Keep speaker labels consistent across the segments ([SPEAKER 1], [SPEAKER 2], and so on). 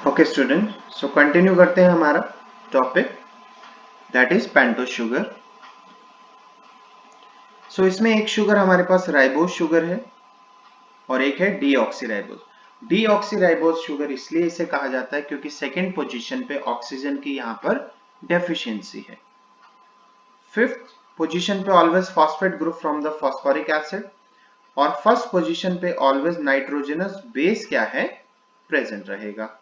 [SPEAKER 1] Okay student, so continue करते हैं हमारा topic that is pentose sugar. So इसमें एक शुगर हमारे पास राइबोज शुगर है और एक है डीऑक्सीराइबोज। डीऑक्सीराइबोज शुगर इसलिए इसे कहा जाता है क्योंकि सेकेंड पोजीशन पे ऑक्सीजन की यहाँ पर डेफिशिएंसी है। फिफ्थ पोजीशन पे always phosphate group from the phosphoric acid और फर्स्ट पोजीशन पे ऑलवेज नाइट्रोजनस बेस क्या है, प्रेजेंट रहेगा।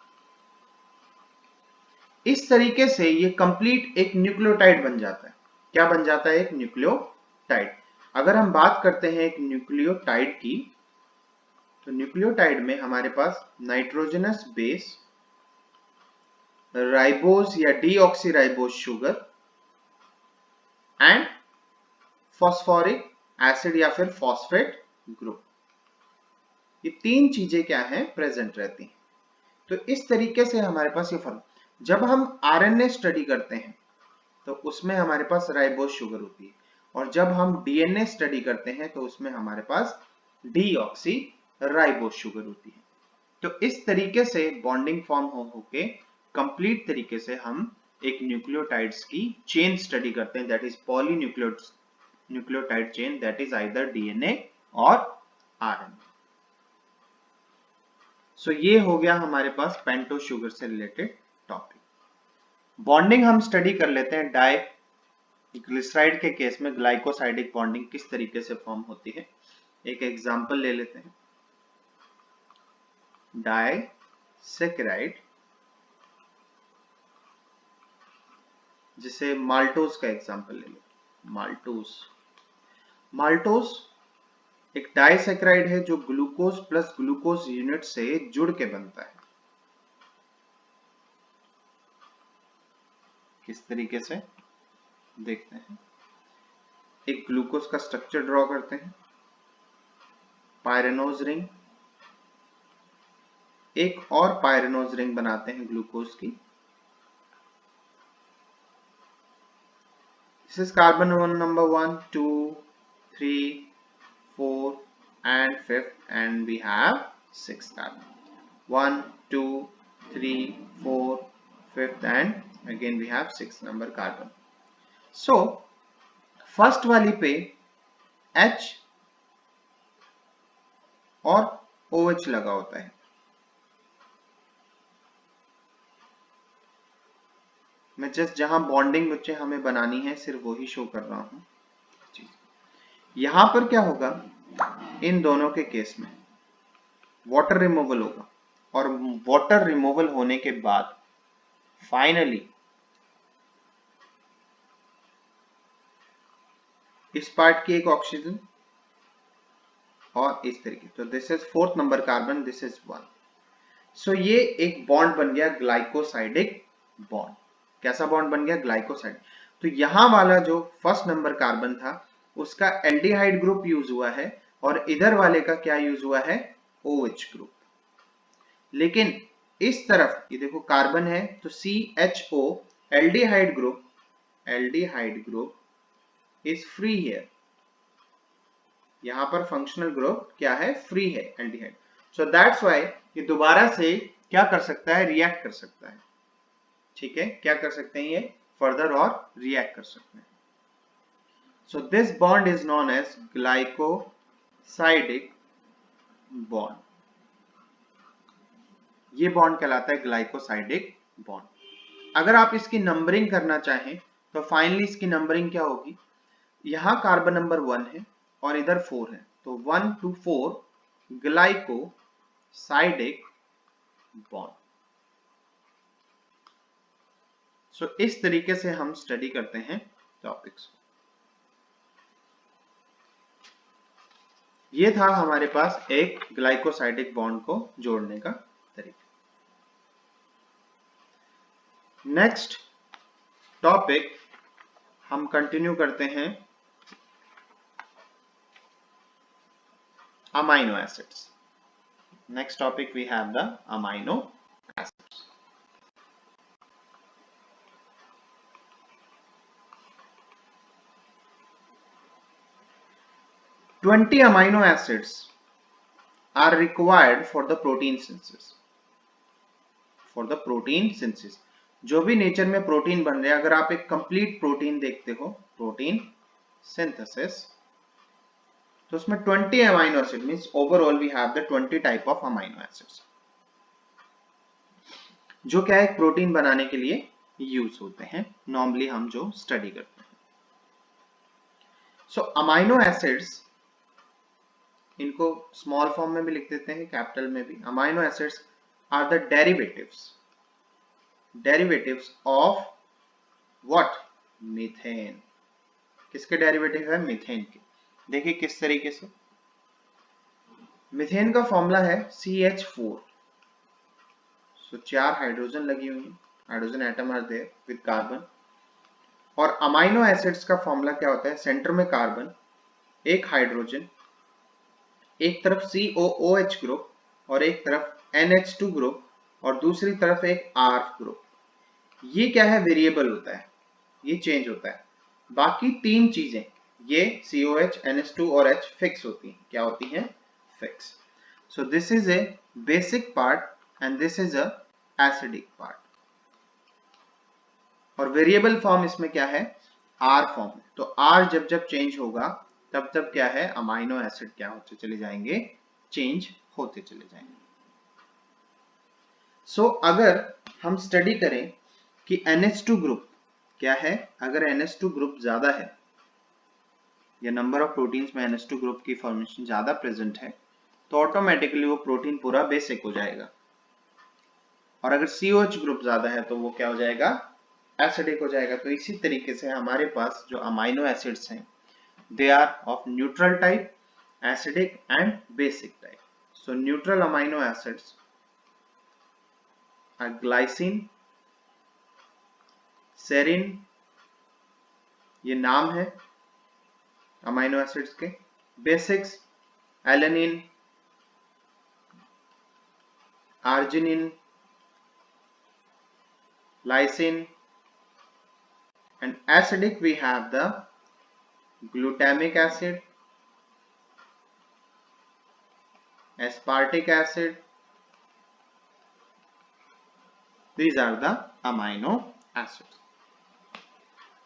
[SPEAKER 1] इस तरीके से ये कंप्लीट एक न्यूक्लियोटाइड बन जाता है। क्या बन जाता है? एक न्यूक्लियोटाइड। अगर हम बात करते हैं एक न्यूक्लियोटाइड की, तो न्यूक्लियोटाइड में हमारे पास नाइट्रोजनस बेस, राइबोज या deoxyribose sugar and phosphoric acid या फिर फॉस्फेट ग्रुप, ये तीन चीजें क्या है, प्रेजेंट रहती हैं। तो इस तरीके से हमारे पास ये फॉर्म, जब हम आरएनए स्टडी करते हैं तो उसमें हमारे पास राइबोज शुगर होती है और जब हम डीएनए स्टडी करते हैं तो उसमें हमारे पास डीऑक्सी राइबोज शुगर होती है। तो इस तरीके से बॉन्डिंग फॉर्म होके कंप्लीट तरीके से हम एक न्यूक्लियोटाइड्स की चेन स्टडी करते हैं, that is nucleotide chain, that is either DNA और आरएनए। सो ये हो गया हमारे पास पेंटोज शुगर से रिलेटेड टॉपिक। बॉन्डिंग हम स्टडी कर लेते हैं। डाइग्लिसराइड के केस में ग्लाइकोसाइडिक बॉन्डिंग किस तरीके से फॉर्म होती है, एक एग्जांपल ले लेते हैं। डाइसैकेराइड, जिसे माल्टोज का एग्जांपल ले लेते हैं। माल्टोज एक डाइसैकेराइड है जो ग्लूकोज प्लस ग्लूकोज यूनिट से जुड़ के बनता है। किस तरीके से देखते हैं, एक ग्लूकोज का स्ट्रक्चर ड्रॉ करते हैं, पायरेनोज रिंग, एक और पायरेनोज रिंग बनाते हैं ग्लूकोज की। This is carbon number 1, 2, 3, 4 and 5th, and we have 6 carbon. 1, 2, 3, 4, 5th and again we have 6 number carbon. So first वाली पे H और OH लगा होता है। मैं जस्ट जहां बॉन्डिंग बच्चे हमें बनानी है सिर्फ वही शो कर रहा हूं। यहां पर क्या होगा, इन दोनों के केस में वाटर रिमूवल होगा और वाटर रिमूवल होने के बाद फाइनली इस पार्ट की एक ऑक्सीजन और इस तरीके, तो this is fourth number carbon, this is 1। सो ये एक बॉन्ड बन गया ग्लाइकोसाइडिक बॉन्ड। कैसा बॉन्ड बन गया? ग्लाइकोसाइड। तो यहां वाला जो फर्स्ट नंबर कार्बन था उसका एल्डिहाइड ग्रुप यूज हुआ है और इधर वाले का क्या यूज हुआ है? OH group. लेकिन इस तरफ ये देखो कार्बन है तो CHO, aldehyde group is free है। यहां पर फंक्शनल ग्रुप क्या है? फ्री है, एल्डिहाइड। सो दैट्स व्हाई ये दोबारा से क्या कर सकता है? रिएक्ट कर सकता है। ठीक है, क्या कर सकते हैं ये? फर्दर और रिएक्ट कर सकते हैं। So this bond is known as glycosidic bond. ये बॉन्ड कहलाता है ग्लाइकोसाइडिक बॉन्ड। अगर आप इसकी नंबरिंग करना चाहें तो फाइनली इसकी नंबरिंग क्या होगी? यहां कार्बन नंबर 1 है और इधर 4 है, तो 1 to 4 ग्लाइकोसाइडिक बॉन्ड। सो इस तरीके से हम स्टडी करते हैं टॉपिक्स। ये था हमारे पास एक ग्लाइकोसाइडिक बॉन्ड को जोड़ने का तरीका। नेक्स्ट टॉपिक हम कंटिन्यू करते हैं amino acids. Next topic we have the amino acids. Twenty amino acids are required for the protein synthesis. For the protein synthesis. जो भी नेचर में प्रोटीन बन रहे हैं, अगर आप एक कंप्लीट प्रोटीन देखते हो, प्रोटीन सिंथेसिस, तो उसमें 20 amino acid means overall we have the 20 type of amino acids, जो क्या है प्रोटीन बनाने के लिए यूज होते हैं, नॉर्मली हम जो स्टडी करते हैं। सो अमाइनो एसिड्स, इनको स्मॉल फॉर्म में भी लिख देते हैं, कैपिटल में भी। Amino acids are the derivatives of what, methane. किसके डेरिवेटिव है? मीथेन के। देखिए किस तरीके से, मीथेन का फॉर्मूला है CH4, सो 4 हाइड्रोजन लगी हुई है, hydrogen atom are there with carbon. और अमाइनो एसिड्स का फॉर्मूला क्या होता है? सेंटर में कार्बन, एक हाइड्रोजन, एक तरफ COOH ग्रुप और एक तरफ NH2 ग्रुप और दूसरी तरफ एक R ग्रुप। ये क्या है? वेरिएबल होता है, ये चेंज होता है। बाकी 3 चीजें, ये COH, NH2 और H फिक्स होती हैं। क्या होती हैं? Fix. So this is a basic part and this is a acidic part. और वेरिएबल फॉर्म इसमें क्या है? R form. तो R जब जब चेंज होगा तब तब क्या है? अमाइनो एसिड क्या होते चले जाएंगे? चेंज होते चले जाएंगे। सो अगर हम स्टडी करें कि NH2 ग्रुप क्या है, अगर NH2 ग्रुप ज्यादा है या नंबर ऑफ प्रोटीन्स में NH2 ग्रुप की फॉर्मेशन ज्यादा प्रेजेंट है, तो ऑटोमेटिकली वो प्रोटीन पूरा बेसिक हो जाएगा। और अगर COH ग्रुप ज्यादा है तो वो क्या हो जाएगा? एसिडिक हो जाएगा। तो इसी तरीके से हमारे पास जो अमाइनो एसिड्स हैं, they are of neutral type, acidic and basic type. So neutral amino acids are glycine, serine, ये नाम है अमाइनो एसिड्स के। Basics alanine, arginine, lysine, and acidic we have the glutamic acid, aspartic acid. These are the amino acids.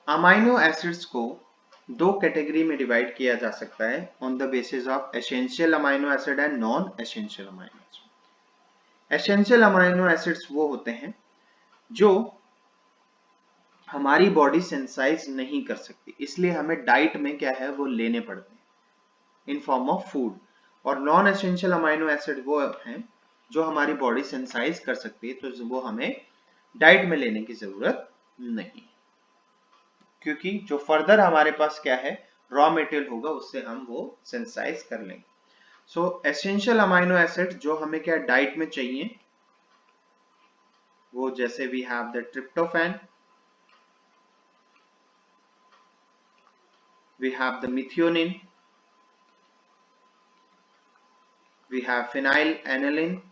[SPEAKER 1] Amino acids को दो category में divide किया जा सकता है on the basis of essential amino acid and non essential amino acid. Essential amino acids वो होते हैं जो हमारी बॉडी सेंसाइज नहीं कर सकती, इसलिए हमें डाइट में क्या है वो लेने पड़ते हैं इन फॉर्म ऑफ फूड। और नॉन एसेंशियल अमाइनो एसिड वो हैं जो हमारी बॉडी सेंसाइज कर सकती है, तो वो हमें डाइट में लेने की जरूरत नहीं, क्योंकि जो फर्दर हमारे पास क्या है रॉ मटेरियल होगा उससे हम वो सेंसाइज कर लेंगे। सो एसेंशियल अमाइनो एसिड जो हमें क्या डाइट में चाहिए, वो जैसे we have the tryptophan, we have the methionine, we have phenylalanine,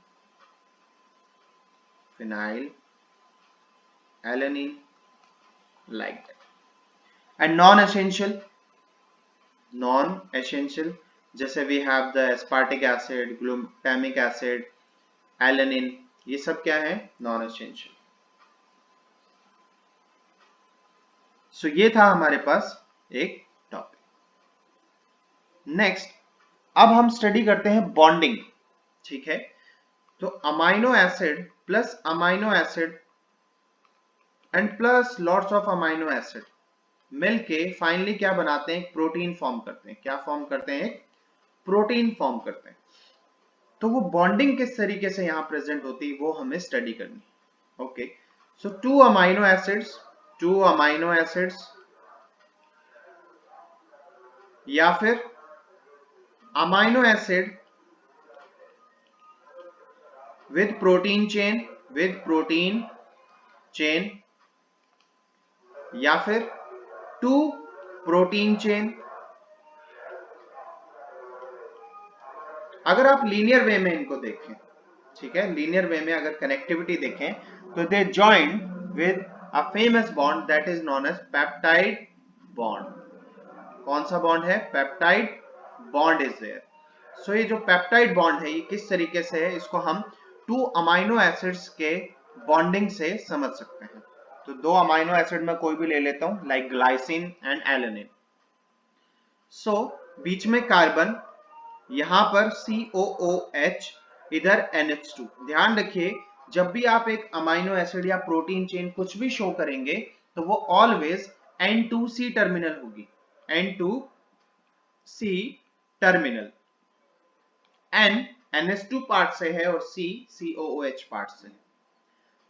[SPEAKER 1] like that. And non-essential जैसे we have the aspartic acid, glutamic acid, alanine, ये सब क्या है? non-essential. So ये था हमारे पास एक टॉपिक। नेक्स्ट अब हम स्टडी करते हैं बॉन्डिंग, ठीक है? तो amino acid plus amino acid and plus lots of amino acid मिलके फाइनली क्या बनाते हैं? प्रोटीन फॉर्म करते हैं। क्या फॉर्म करते हैं? प्रोटीन फॉर्म करते हैं। तो वो बॉन्डिंग किस तरीके से यहां प्रेजेंट होती है वो हमें स्टडी करनी है। ओके, सो टू अमाइनो एसिड्स या फिर amino acid with protein chain या फिर 2 प्रोटीन चेन। अगर आप लीनियर वे में इनको देखें, ठीक है, लीनियर वे में अगर कनेक्टिविटी देखें तो they join with a famous bond that is known as peptide bond. कौन सा बॉन्ड है? Peptide bond is there. So ये जो पेप्टाइड बॉन्ड है ये किस तरीके से है? इसको हम 2 अमाइनो एसिड्स के बॉन्डिंग से समझ सकते हैं। तो दो अमाइनो एसिड में कोई भी ले लेता हूं, लाइक ग्लाइसिन एंड एलेनिन। सो बीच में कार्बन, यहां पर COOH, इधर NH2। ध्यान रखिए, जब भी आप एक अमाइनो एसिड या प्रोटीन चेन कुछ भी शो करेंगे तो वो ऑलवेज N2C टर्मिनल होगी, N2C terminal. N NH2 part से है और C COOH पार्ट से है।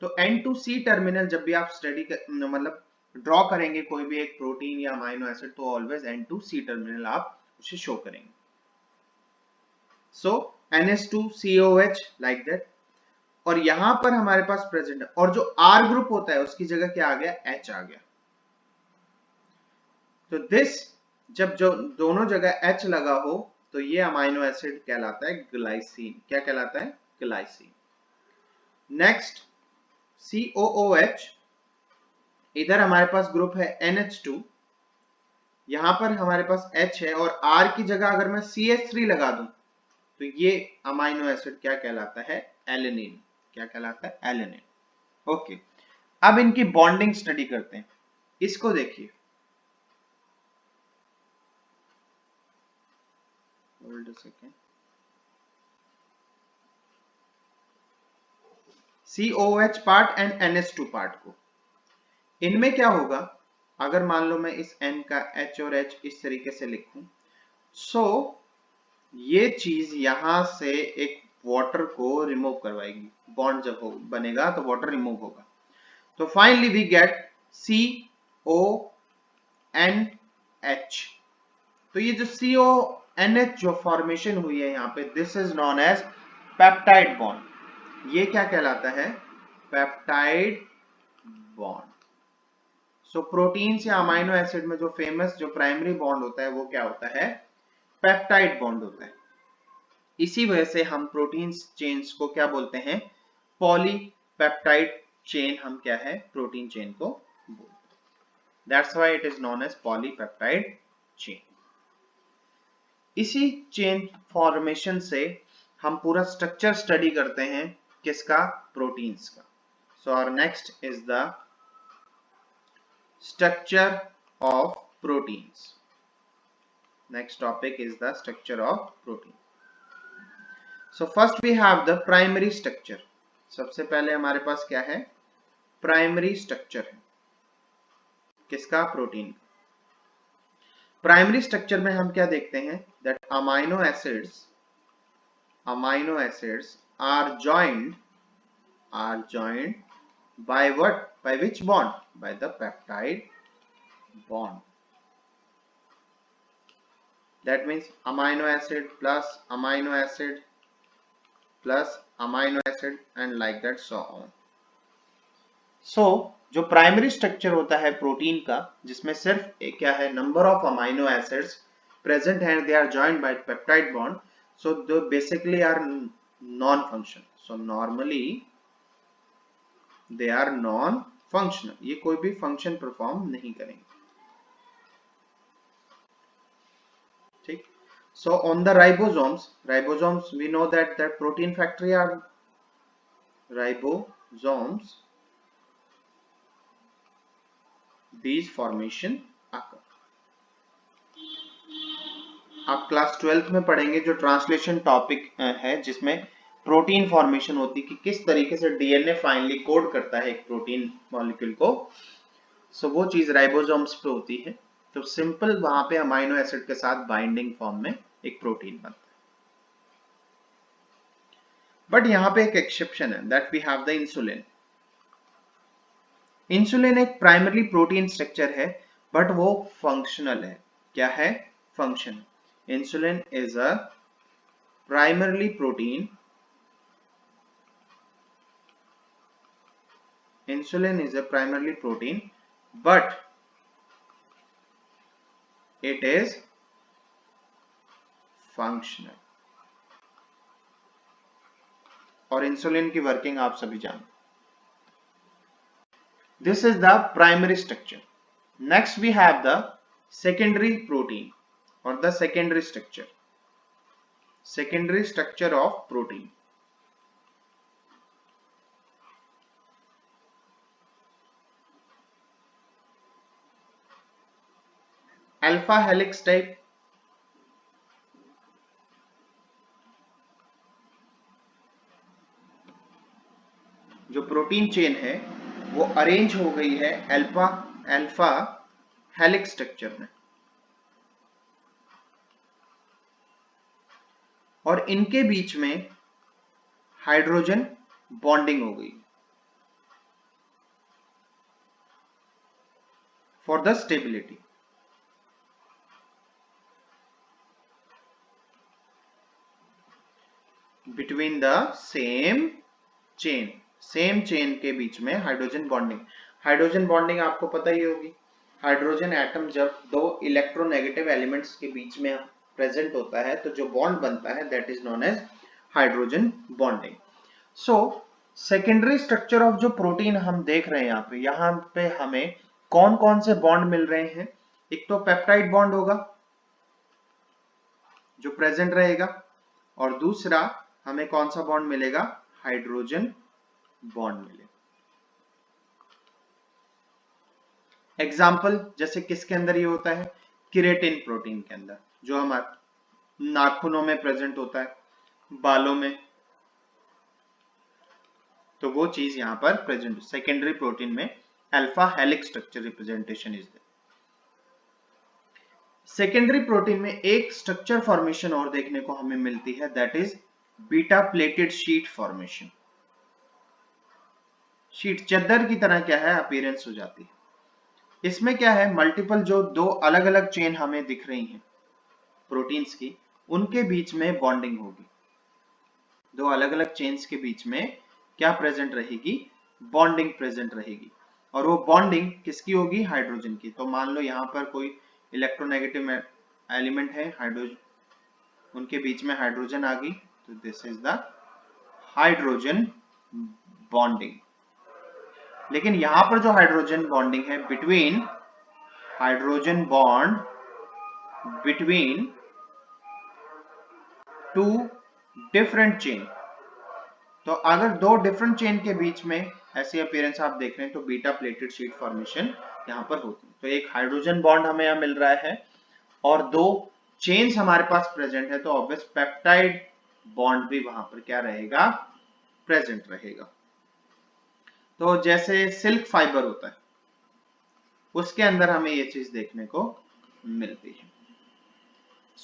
[SPEAKER 1] तो N2C टर्मिनल जब भी आप स्टडी मतलब ड्रॉ करेंगे कोई भी एक प्रोटीन या अमाइनो एसिड, तो ऑलवेज N2C टर्मिनल आप उसे शो करेंगे। सो NH2COH लाइक दैट। और यहां पर हमारे पास प्रेजेंट है, और जो R ग्रुप होता है उसकी जगह क्या आ गया, H आ गया। तो दिस, जब जो दोनों जगह H लगा हो तो ये अमाइनो एसिड कहलाता है ग्लाइसिन। क्या कहलाता है, ग्लाइसिन। नेक्स्ट COOH, इधर हमारे पास ग्रुप है NH2, यहां पर हमारे पास H है, और R की जगह अगर मैं CH3 लगा दूं तो ये अमाइनो एसिड क्या कहलाता है, एलेनिन। क्या कहलाता है, एलेनिन। ओके, अब इनकी बॉन्डिंग स्टडी करते हैं। इसको देखिए, hold a second. COH part and NH2 part को, इनमें क्या होगा, अगर मान लो मैं इस N का H और H इस तरीके से लिखूं, सो ये चीज यहां से एक वाटर को रिमूव करवाएगी। बॉन्ड जब बनेगा तो वाटर रिमूव होगा। तो फाइनली वी गेट CONH। तो ये जो CONH जो फॉर्मेशन हुई है यहाँ पे, this is known as peptide bond. ये क्या कहलाता है, पेप्टाइड बॉन्ड। सो प्रोटीन्स या अमाइनो एसिड में जो फेमस जो प्राइमरी बॉन्ड होता है वो क्या होता है, पेप्टाइड बॉन्ड होता है। इसी वजह से हम प्रोटीन चेन्स को क्या बोलते हैं, पॉलीपेप्टाइड चेन। हम क्या है, प्रोटीन चेन को बोलते हैं। That's why it is known as polypeptide chain. इसी चेन फॉर्मेशन से हम पूरा स्ट्रक्चर स्टडी करते हैं, किसका, प्रोटीन्स का। So our next is the structure of proteins. Next topic is the structure of protein. So first we have the primary structure. सबसे पहले हमारे पास क्या है, प्राइमरी स्ट्रक्चर है, किसका, प्रोटीन। प्राइमरी स्ट्रक्चर में हम क्या देखते हैं, that amino acids are joined by what, by which bond, by the peptide bond. That means amino acid plus amino acid plus amino acid and like that so on. So जो primary structure होता है protein का, जिसमें सिर्फ एक क्या है, number of amino acids present है, they are joined by peptide bond, so they basically are non functional. So normally they are non functional, ये कोई भी फंक्शन परफॉर्म नहीं करेंगे। ठीक। So on the ribosomes we know that protein factory are ribosomes, these formation occur। आप class 12th में पढ़ेंगे जो ट्रांसलेशन टॉपिक है, जिसमें प्रोटीन फॉर्मेशन होती है कि किस तरीके से डीएनए फाइनली कोड करता है एक प्रोटीन मॉलिक्यूल को। सो वो चीज राइबोसोम्स पे होती है। तो सिंपल वहां पे अमाइनो एसिड के साथ बाइंडिंग फॉर्म में एक प्रोटीन बनता है। बट यहां पे एक एक्सेप्शन है, that we have the insulin. Insulin एक प्राइमरी प्रोटीन स्ट्रक्चर है, बट वो फंक्शनल है। क्या है, function. Insulin is a primarily protein, insulin is a primarily protein, but it is functional। और इंसुलिन की वर्किंग आप सभी जानते। This is the primary structure. Next we have the secondary protein और the secondary structure. Secondary structure of protein. Alpha helix type, जो protein chain है वो arrange हो गई है अल्फा अल्फा हेलिक्स स्ट्रक्चर में, और इनके बीच में हाइड्रोजन बॉन्डिंग हो गई for the stability. Between the same chain के बीच में हाइड्रोजन बॉन्डिंग। हाइड्रोजन बॉन्डिंग आपको पता ही होगी, हाइड्रोजन एटम जब दो इलेक्ट्रोनेगेटिव एलिमेंट्स के बीच में प्रेजेंट होता है तो जो बॉन्ड बनता है that is known as hydrogen bonding. So secondary structure of जो प्रोटीन हम देख रहे हैं यहाँ पे हमें कौन कौन से बॉन्ड मिल रहे हैं। एक तो पेप्टाइड बॉन्ड होगा जो प्रेजेंट रहेगा, और दूसरा हमें कौन सा बॉन्ड मिलेगा, हाइड्रोजन बॉन्ड मिलेगा। एग्जाम्पल जैसे किसके अंदर ये होता है, केराटिन प्रोटीन के अंदर, जो हमारे नाखूनों में प्रेजेंट होता है, बालों में, तो वो चीज यहां पर प्रेजेंट। सेकेंडरी प्रोटीन में alpha helix structure representation is there. Secondary protein में एक स्ट्रक्चर फॉर्मेशन और देखने को हमें मिलती है that is beta pleated sheet formation. Sheet चद्दर की तरह क्या है अपीयरेंस हो जाती है। इसमें क्या है, मल्टीपल जो दो अलग अलग चेन हमें दिख रही हैं प्रोटीन्स की, उनके बीच में बॉन्डिंग होगी। दो अलग अलग चेन्स के बीच में क्या प्रेजेंट रहेगी, बॉन्डिंग प्रेजेंट रहेगी, और वो बॉन्डिंग किसकी होगी, हाइड्रोजन की। तो मान लो यहाँ पर कोई इलेक्ट्रोनेगेटिव एलिमेंट है हाइड्रोजन, उनके बीच में हाइड्रोजन आ गई, तो this is the hydrogen bonding. लेकिन यहां पर जो हाइड्रोजन बॉन्डिंग है between hydrogen bond between two different chain, तो अगर दो डिफरेंट चेन के बीच में ऐसी अपीयरेंस आप देख रहे हैं तो बीटा प्लेटेड शीट फॉर्मेशन यहां पर होती है। तो एक हाइड्रोजन बॉन्ड हमें यहां मिल रहा है और दो चेन्स हमारे पास प्रेजेंट है, तो ऑब्वियस पेप्टाइड बॉन्ड भी वहां पर क्या रहेगा, प्रेजेंट रहेगा। तो जैसे सिल्क फाइबर होता है उसके अंदर हमें ये चीज देखने को मिलती है।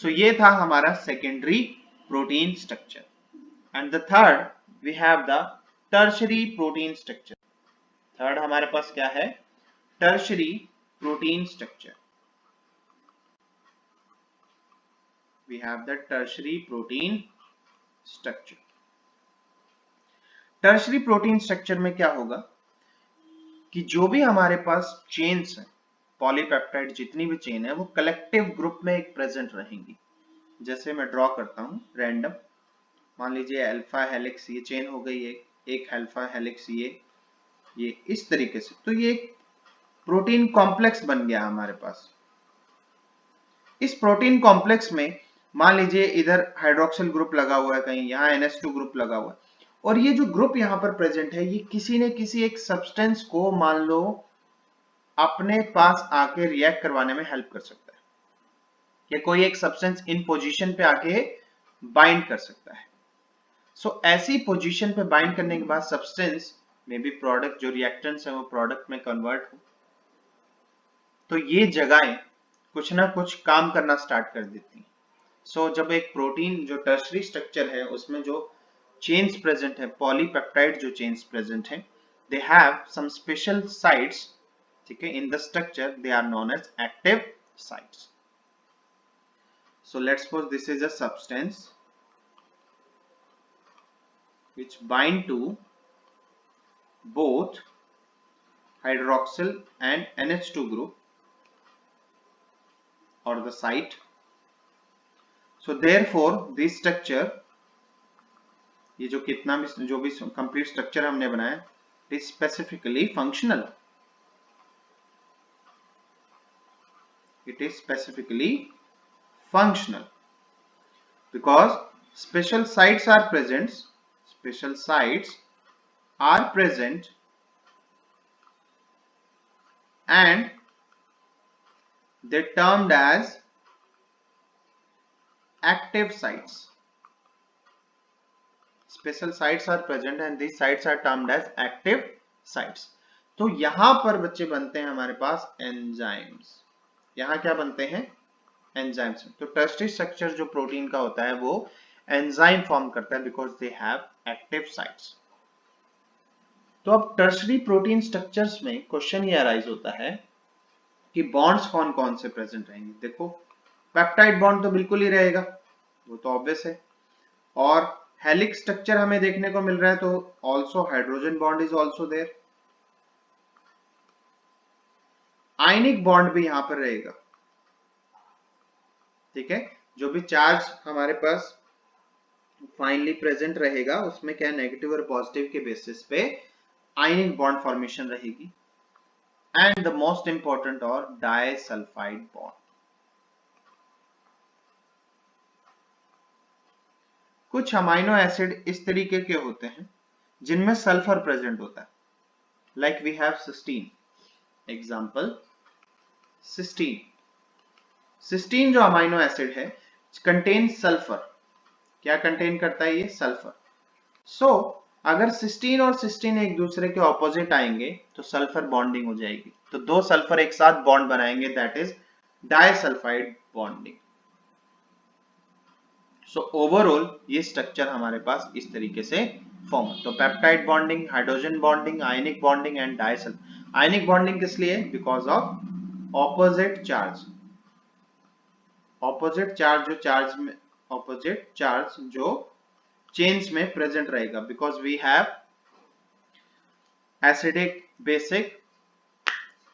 [SPEAKER 1] सो ये था हमारा secondary protein structure. And the third we have the tertiary protein structure. Third हमारे पास क्या है, tertiary protein structure. We have the tertiary protein structure. Tertiary protein structure में क्या होगा कि जो भी हमारे पास चेन्स है, पॉलीपेप्टाइड जितनी भी चेन है वो कलेक्टिव ग्रुप में एक प्रेजेंट रहेंगी। जैसे मैं ड्रॉ करता हूं रैंडम, मान लीजिए अल्फा हेलिक्स ये चेन हो गई, एक अल्फा हेलिक्स ये इस तरीके से, तो ये एक प्रोटीन कॉम्प्लेक्स बन गया हमारे पास। इस प्रोटीन कॉम्प्लेक्स में मान लीजिए इधर हाइड्रोक्सिल ग्रुप लगा हुआ है, कहीं यहाँ NH2 ग्रुप लगा हुआ है, और ये जो ग्रुप यहाँ पर प्रेजेंट है ये किसी न किसी एक सब्सटेंस को मान लो अपने पास आके रिएक्ट करवाने में हेल्प कर सकता है, या कोई एक सब्सटेंस इन पोजीशन पे आके बाइंड कर सकता है। सो ऐसी पोजीशन पे बाइंड करने के बाद सब्सटेंस में भी प्रोडक्ट जो रिएक्टेंट्स है वो प्रोडक्ट में कन्वर्ट हो, तो ये जगहें कुछ ना कुछ काम करना स्टार्ट कर देती हैं। सो जब एक प्रोटीन जो टर्शरी स्ट्रक्चर है उसमें जो चेन्स प्रेजेंट है, पॉलीपेप्टाइड जो चेन्स प्रेजेंट है, they have some special sites, ठीक है, in the structure, they are known as active sites. So let's suppose this is a substance which bind to both hydroxyl and NH2 group or the site. So therefore this structure, ये जो कितना भी जो भी complete structure हमने बनाया, it is specifically functional. It is specifically functional because special sites are present. Special sites are present and they termed as active sites. Special sites are present and these sites are termed as active sites. तो यहां पर बच्चे बनते हैं हमारे पास enzymes. यहां क्या बनते हैं? एंजाइम्स. तो टर्शरी स्ट्रक्चर जो प्रोटीन का होता है वो एंजाइम फॉर्म करता है because they have active sites. तो अब टर्शरी प्रोटीन स्ट्रक्चर्स में क्वेश्चन ये अराइज होता है कि बॉन्ड्स कौन कौन से प्रेजेंट रहेंगे. देखो पेप्टाइड बॉन्ड तो बिल्कुल ही रहेगा, वो तो ऑब्वियस है. और हेलिक्स स्ट्रक्चर हमें देखने को मिल रहा है, तो also hydrogen bond is also there. Ionic bond भी यहां पर रहेगा. ठीक है, जो भी चार्ज हमारे पास फाइनली प्रेजेंट रहेगा उसमें क्या नेगेटिव और पॉजिटिव के बेसिस पे आयनिक बॉन्ड फॉर्मेशन रहेगी. एंड द मोस्ट इंपॉर्टेंट और डाइसल्फाइड बॉन्ड. कुछ अमाइनो एसिड इस तरीके के होते हैं जिनमें सल्फर प्रेजेंट होता है. Like we have cysteine. Example cysteine. Cysteine जो अमाइनो एसिड है कंटेन सल्फर. क्या कंटेन करता है ये? सल्फर. सो अगर सिस्टीन और सिस्टीन एक दूसरे के ऑपोजिट आएंगे तो सल्फर बॉन्डिंग हो जाएगी. तो दो सल्फर एक साथ बॉन्ड बनाएंगे, that is disulphide bonding. So overall ये स्ट्रक्चर हमारे पास इस तरीके से फॉर्म. तो peptide bonding, hydrogen bonding, ionic bonding and disulphide. Ionic bonding किस लिए? Because of opposite charge. Opposite charge जो चेन्स में प्रेजेंट रहेगा because we have acidic basic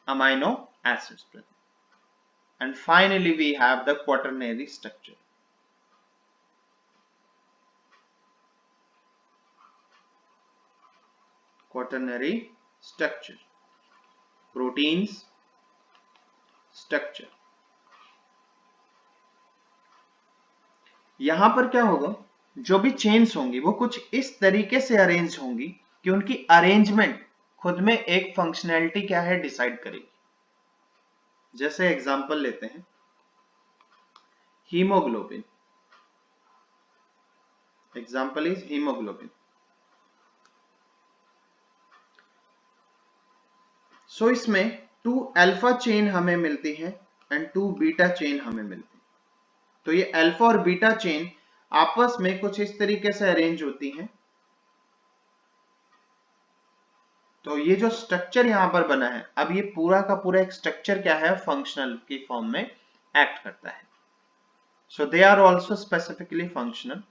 [SPEAKER 1] amino acids present. And finally we have the quaternary structure. Quaternary structure, proteins structure. यहां पर क्या होगा, जो भी चेन्स होंगी वो कुछ इस तरीके से अरेंज होंगी कि उनकी अरेंजमेंट खुद में एक फंक्शनैलिटी क्या है डिसाइड करेगी. जैसे एग्जांपल लेते हैं haemoglobin. Example is haemoglobin. So इसमें 2 अल्फा चेन हमें मिलती है एंड 2 बीटा चेन हमें मिलती है. तो ये अल्फा और बीटा चेन आपस में कुछ इस तरीके से अरेंज होती हैं. तो ये जो स्ट्रक्चर यहां पर बना है, अब ये पूरा का पूरा एक स्ट्रक्चर क्या है, फंक्शनल की फॉर्म में एक्ट करता है. So they are also specifically functional.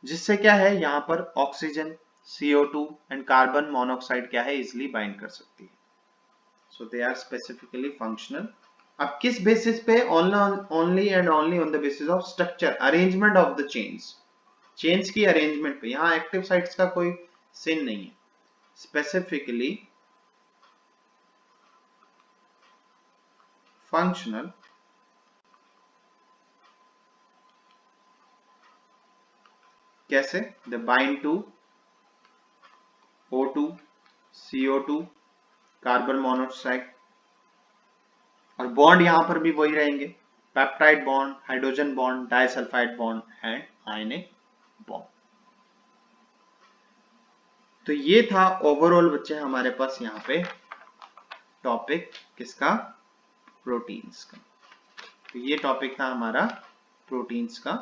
[SPEAKER 1] जिससे क्या है, यहां पर oxygen, CO2 and carbon monoxide क्या है, इजिली बाइंड कर सकती है. So they are specifically functional. अब किस बेसिस पे? Only and only on the basis of structure, arrangement of the chains. Chains की अरेंजमेंट पे. यहां एक्टिव साइट्स का कोई सीन नहीं है. Specifically functional. कैसे? They bind to O2, CO2, carbon monoxide. और बॉन्ड यहां पर भी वही रहेंगे, peptide bond, hydrogen bond, disulphide bond and ionic bond. तो ये था ओवरऑल बच्चे हमारे पास यहाँ पे टॉपिक किसका? प्रोटीन्स का. तो ये टॉपिक था हमारा प्रोटीन्स का.